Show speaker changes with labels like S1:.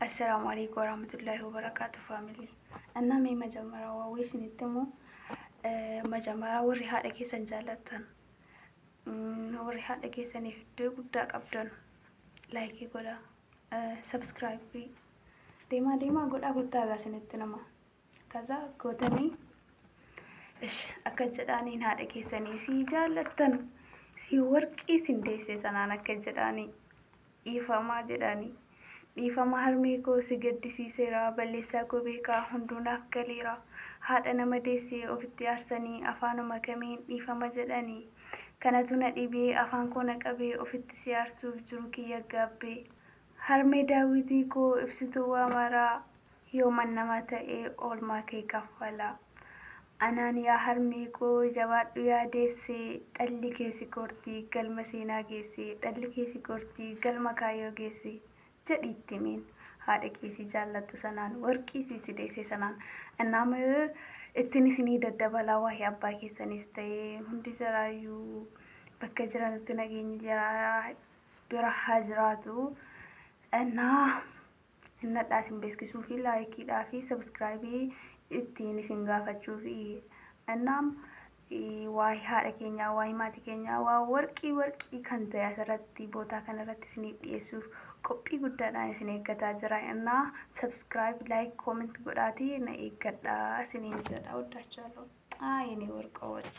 S1: አሰላሙ አለይኩም ወራህመቱላሂ ወበረካቱ ፋሚሊ እና ሜ መጀመሪያ ዋዊስ ንትሙ መጀመሪያ ወሪ ሀደ ኬሰን ጃለተን ወሪ ሀደ ኬሰን ይፍዱ ጉዳ ቀብደን ላይክ ጎዳ ሰብስክራይብ ዴማ ጎዳ ጎታ ጋስንትነማ ከዛ ጎተኒ እሺ አከጀዳኒ ሀደ ኬሰን ሲ ጃለተን ሲ ወርቂ ሲንዴሴ ሰናና አከጀዳኒ ኢፋማ ጀዳኒ dhiifama harmee koo si gaddisiiseera balleessaa koo beekaa hundunaaf galeera haadha nama deessee ofitti aarsanii afaanuma kamiin dhiifama jedhanii kanatu na dhibee afaan koo na qabee ofitti si aarsuuf jiru kiyya gaabbee harmee daawwitii koo ibsituu waa maraa yooman nama ta'ee oolmaa kee kaffala anaan yaa harmee koo jabaadhu yaa deessee dhalli kee si kortii galma seenaa geessee dhalli kee si kortii galma kaayyoo geessee jedhiitti min haadha keesi jaallattu sanaan warqii si deessee sanaan እናም ittiin isinii daddabalaa waa'ee abbaa keessanis ta'ee hundi jiraayyuu bakka jiranitti nageenyi jiraa bira haa jiraatu እና innadhaa isin beeksisuu fi laayikiidhaa fi sabskraayibii ittiin isin gaafachuu fi እናም waa'ee haadha keenyaa waa'ee maatii keenyaa waa warqii kan ta'e asirratti bootaa kanarratti isiniif dhiyeessuuf qophii guddaadhaan isin eeggataa jira እና ሰብስክራይብ ላይክ ኮሜንት ጎዳቲ እና ይገዳ ስኔን ዘዳ ወዳቻለሁ የኔ ወርቆች